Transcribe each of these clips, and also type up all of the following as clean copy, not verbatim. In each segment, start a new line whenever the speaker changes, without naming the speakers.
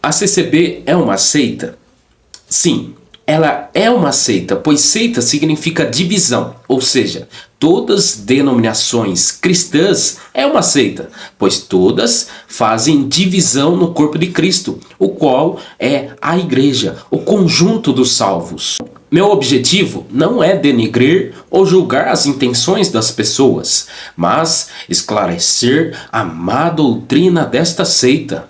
A CCB é uma seita? Sim, ela é uma seita, pois seita significa divisão, ou seja, todas denominações cristãs é uma seita, pois todas fazem divisão no corpo de Cristo, o qual é a igreja, o conjunto dos salvos. Meu objetivo não é denegrir ou julgar as intenções das pessoas, mas esclarecer a má doutrina desta seita.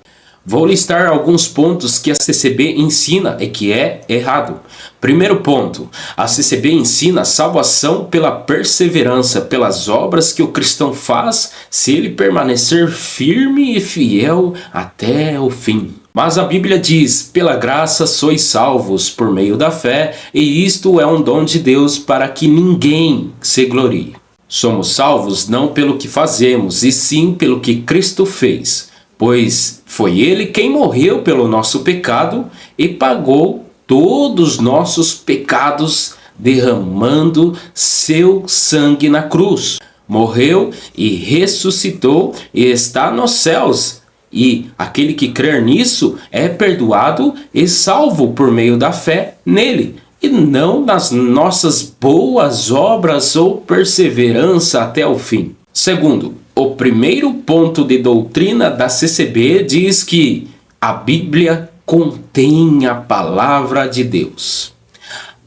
Vou listar alguns pontos que a CCB ensina e que é errado. Primeiro ponto, a CCB ensina salvação pela perseverança, pelas obras que o cristão faz se ele permanecer firme e fiel até o fim. Mas a Bíblia diz, pela graça sois salvos por meio da fé, e isto é um dom de Deus para que ninguém se glorie. Somos salvos não pelo que fazemos, e sim pelo que Cristo fez. Pois foi Ele quem morreu pelo nosso pecado e pagou todos os nossos pecados, derramando seu sangue na cruz. Morreu e ressuscitou e está nos céus. E aquele que crer nisso é perdoado e salvo por meio da fé nele, e não nas nossas boas obras ou perseverança até o fim. Segundo, o primeiro ponto de doutrina da CCB diz que a Bíblia contém a palavra de Deus.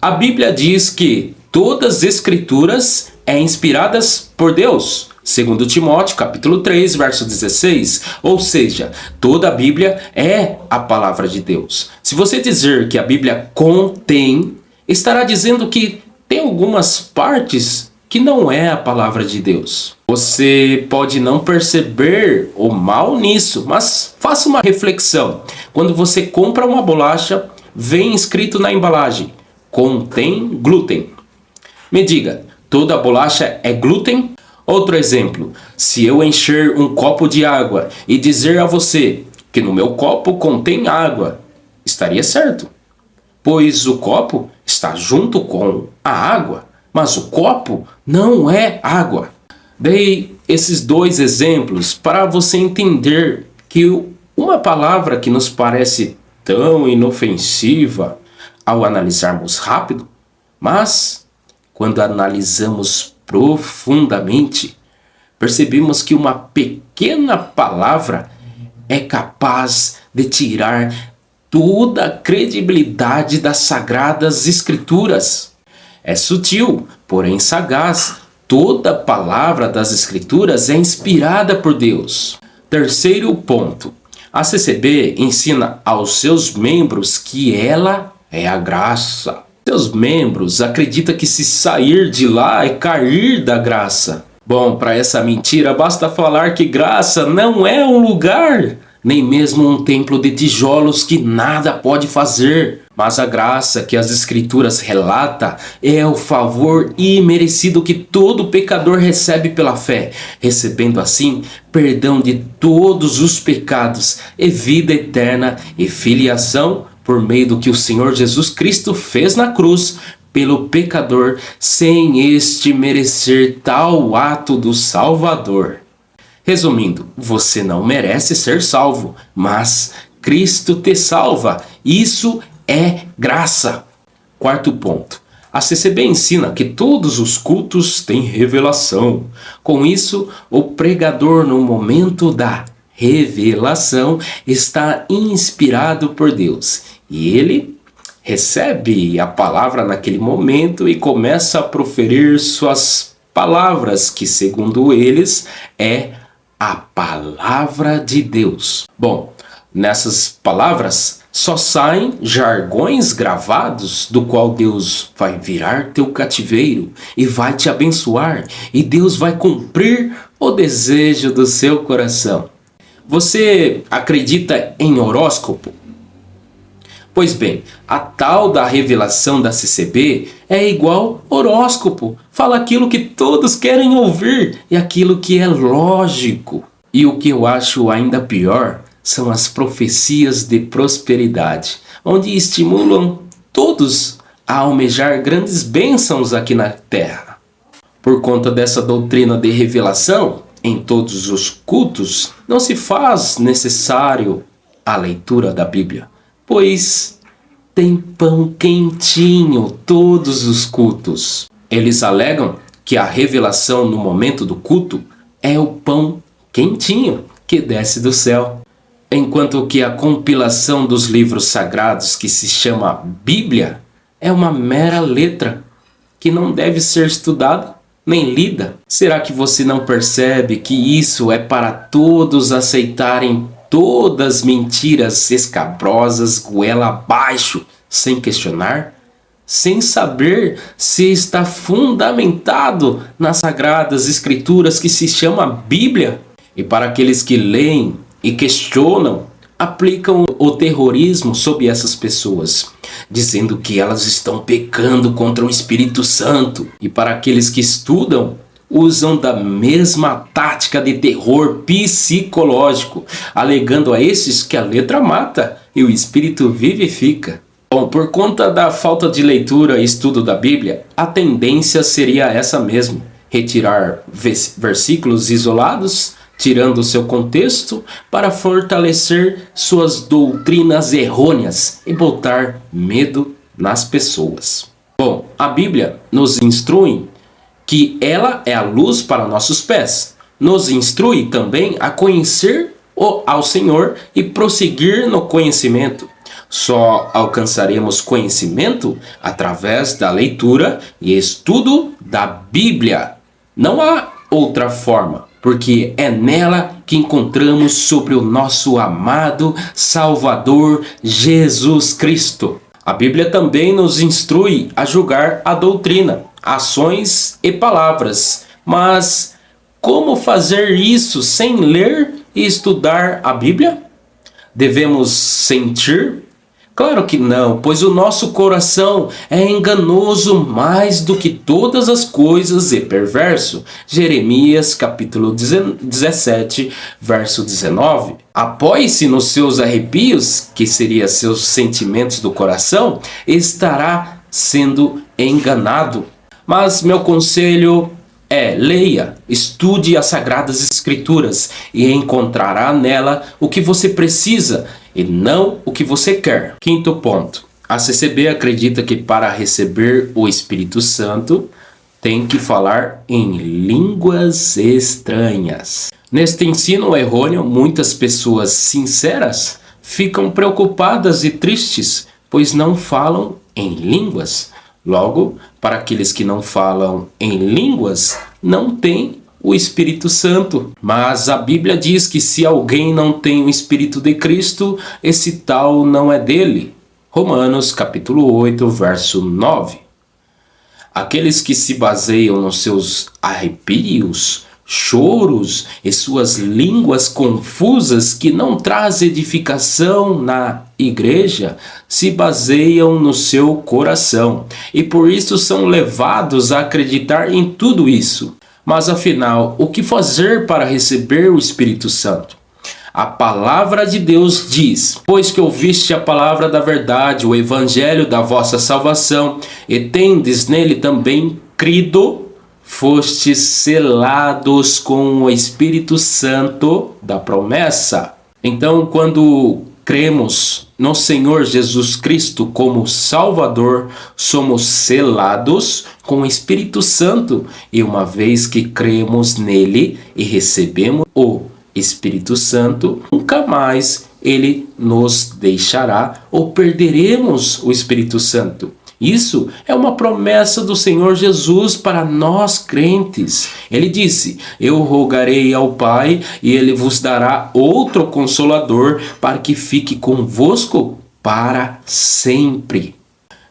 A Bíblia diz que todas as escrituras são inspiradas por Deus. Segundo Timóteo, capítulo 3, verso 16. Ou seja, toda a Bíblia é a palavra de Deus. Se você dizer que a Bíblia contém, estará dizendo que tem algumas partes que não é a palavra de Deus. Você pode não perceber o mal nisso, mas faça uma reflexão. Quando você compra uma bolacha, vem escrito na embalagem, contém glúten. Me diga, toda bolacha é glúten? Outro exemplo, se eu encher um copo de água e dizer a você que no meu copo contém água, estaria certo, pois o copo está junto com a água, mas o copo não é água. Dei esses dois exemplos para você entender que uma palavra que nos parece tão inofensiva ao analisarmos rápido, mas quando analisamos profundamente, percebemos que uma pequena palavra é capaz de tirar toda a credibilidade das Sagradas Escrituras. É sutil, porém sagaz. Toda palavra das Escrituras é inspirada por Deus. Terceiro ponto. A CCB ensina aos seus membros que ela é a graça. Seus membros acreditam que se sair de lá é cair da graça. Bom, para essa mentira basta falar que graça não é um lugar, nem mesmo um templo de tijolos que nada pode fazer. Mas a graça que as Escrituras relata é o favor imerecido que todo pecador recebe pela fé, recebendo assim perdão de todos os pecados e vida eterna e filiação por meio do que o Senhor Jesus Cristo fez na cruz pelo pecador, sem este merecer tal ato do Salvador. Resumindo, você não merece ser salvo, mas Cristo te salva. Isso é graça. Quarto ponto. A CCB ensina que todos os cultos têm revelação. Com isso, o pregador no momento da revelação está inspirado por Deus. E ele recebe a palavra naquele momento e começa a proferir suas palavras, que segundo eles é a palavra de Deus. Bom, nessas palavras só saem jargões gravados, do qual Deus vai virar teu cativeiro e vai te abençoar, e Deus vai cumprir o desejo do seu coração. Você acredita em horóscopo? Pois bem, a tal da revelação da CCB é igual horóscopo. Fala aquilo que todos querem ouvir e aquilo que é lógico. E o que eu acho ainda pior são as profecias de prosperidade, onde estimulam todos a almejar grandes bênçãos aqui na terra. Por conta dessa doutrina de revelação, em todos os cultos, não se faz necessário a leitura da Bíblia, pois tem pão quentinho todos os cultos. Eles alegam que a revelação no momento do culto é o pão quentinho que desce do céu, enquanto que a compilação dos livros sagrados, que se chama Bíblia, é uma mera letra que não deve ser estudada nem lida. Será que você não percebe que isso é para todos aceitarem todas as mentiras escabrosas goela abaixo, sem questionar, sem saber se está fundamentado nas sagradas escrituras que se chama Bíblia? E para aqueles que leem e questionam, aplicam o terrorismo sobre essas pessoas, dizendo que elas estão pecando contra o Espírito Santo. E para aqueles que estudam, usam da mesma tática de terror psicológico, alegando a esses que a letra mata e o Espírito vivifica. Bom, por conta da falta de leitura e estudo da Bíblia, a tendência seria essa mesmo: retirar versículos isolados, tirando o seu contexto, para fortalecer suas doutrinas errôneas e botar medo nas pessoas. Bom, a Bíblia nos instrui que ela é a luz para nossos pés. Nos instrui também a conhecer ao Senhor e prosseguir no conhecimento. Só alcançaremos conhecimento através da leitura e estudo da Bíblia. Não há outra forma, porque é nela que encontramos sobre o nosso amado Salvador Jesus Cristo. A Bíblia também nos instrui a julgar a doutrina, ações e palavras. Mas como fazer isso sem ler e estudar a Bíblia? Devemos sentir? Claro que não, pois o nosso coração é enganoso mais do que todas as coisas e perverso. Jeremias capítulo 17, verso 19. Apoie-se nos seus arrepios, que seriam seus sentimentos do coração, estará sendo enganado. Mas meu conselho é: leia, estude as Sagradas Escrituras e encontrará nela o que você precisa e não o que você quer. Quinto ponto. A CCB acredita que para receber o Espírito Santo tem que falar em línguas estranhas. Neste ensino errôneo, muitas pessoas sinceras ficam preocupadas e tristes, pois não falam em línguas. Logo, para aqueles que não falam em línguas, não tem o Espírito Santo. Mas a Bíblia diz que se alguém não tem o Espírito de Cristo, esse tal não é dele. Romanos capítulo 8, verso 9. Aqueles que se baseiam nos seus arrepios, choros e suas línguas confusas que não trazem edificação na igreja, se baseiam no seu coração e por isso são levados a acreditar em tudo isso. Mas afinal, o que fazer para receber o Espírito Santo? A palavra de Deus diz: pois que ouviste a palavra da verdade, o evangelho da vossa salvação, e tendes nele também crido, fostes selados com o Espírito Santo da promessa. Então, quando cremos no Senhor Jesus Cristo como Salvador, somos selados com o Espírito Santo. E uma vez que cremos nele e recebemos o Espírito Santo, nunca mais ele nos deixará ou perderemos o Espírito Santo. Isso é uma promessa do Senhor Jesus para nós crentes. Ele disse: eu rogarei ao Pai e ele vos dará outro Consolador para que fique convosco para sempre.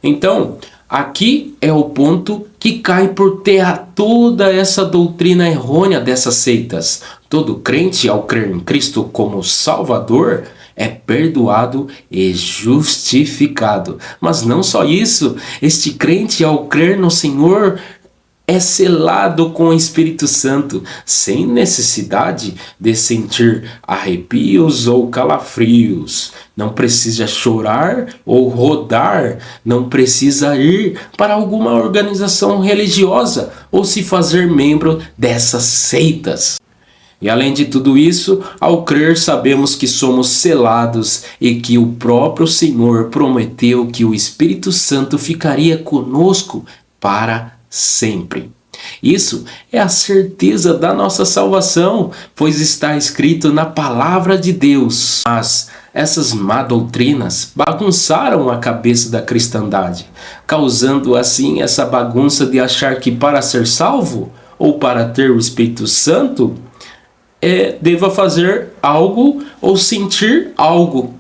Então, aqui é o ponto que cai por terra toda essa doutrina errônea dessas seitas. Todo crente, ao crer em Cristo como Salvador, é perdoado e justificado. Mas não só isso, este crente, ao crer no Senhor, é selado com o Espírito Santo, sem necessidade de sentir arrepios ou calafrios. Não precisa chorar ou rodar, não precisa ir para alguma organização religiosa ou se fazer membro dessas seitas. E além de tudo isso, ao crer, sabemos que somos selados e que o próprio Senhor prometeu que o Espírito Santo ficaria conosco para sempre. Isso é a certeza da nossa salvação, pois está escrito na palavra de Deus. Mas essas má doutrinas bagunçaram a cabeça da cristandade, causando assim essa bagunça de achar que para ser salvo ou para ter o Espírito Santo, deva fazer algo ou sentir algo.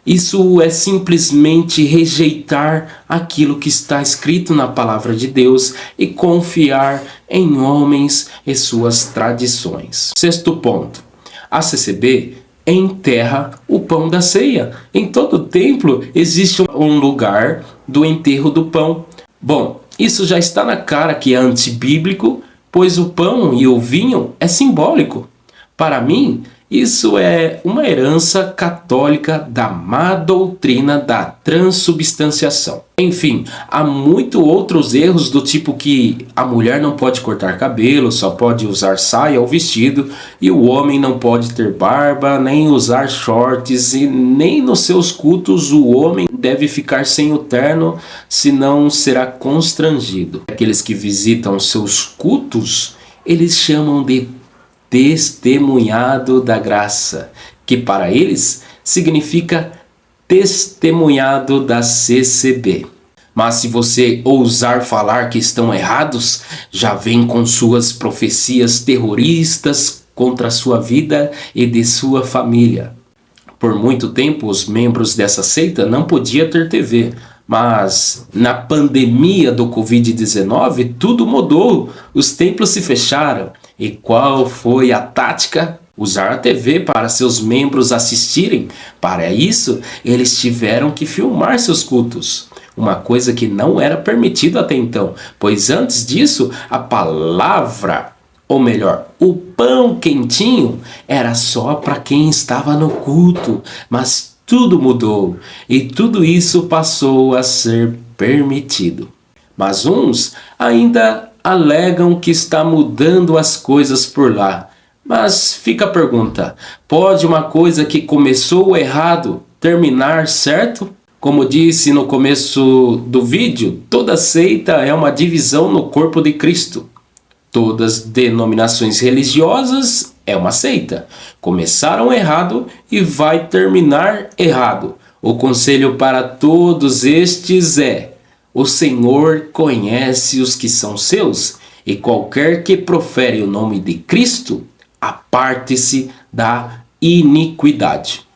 Isso é simplesmente rejeitar aquilo que está escrito na palavra de Deus e confiar em homens e suas tradições. Sexto ponto. A CCB enterra o pão da ceia. Em todo templo existe um lugar do enterro do pão. Bom, isso já está na cara que é antibíblico, pois o pão e o vinho é simbólico. Para mim, isso é uma herança católica da má doutrina da transubstanciação. Enfim, há muitos outros erros do tipo que a mulher não pode cortar cabelo, só pode usar saia ou vestido, e o homem não pode ter barba, nem usar shorts, e nem nos seus cultos o homem deve ficar sem o terno, senão será constrangido. Aqueles que visitam seus cultos, eles chamam de testemunhado da graça, que para eles significa testemunhado da CCB. Mas se você ousar falar que estão errados, já vem com suas profecias terroristas contra a sua vida e de sua família. Por muito tempo, os membros dessa seita não podiam ter TV, mas na pandemia do Covid-19, tudo mudou, os templos se fecharam. E qual foi a tática? Usar a TV para seus membros assistirem. Para isso, eles tiveram que filmar seus cultos. Uma coisa que não era permitida até então, pois antes disso, a palavra, ou melhor, o pão quentinho, era só para quem estava no culto. Mas tudo mudou e tudo isso passou a ser permitido. Mas uns ainda alegam que está mudando as coisas por lá. Mas fica a pergunta, pode uma coisa que começou errado terminar certo? Como disse no começo do vídeo, toda seita é uma divisão no corpo de Cristo. Todas denominações religiosas é uma seita. Começaram errado e vai terminar errado. O conselho para todos estes é: o Senhor conhece os que são seus, e qualquer que profere o nome de Cristo, aparte-se da iniquidade.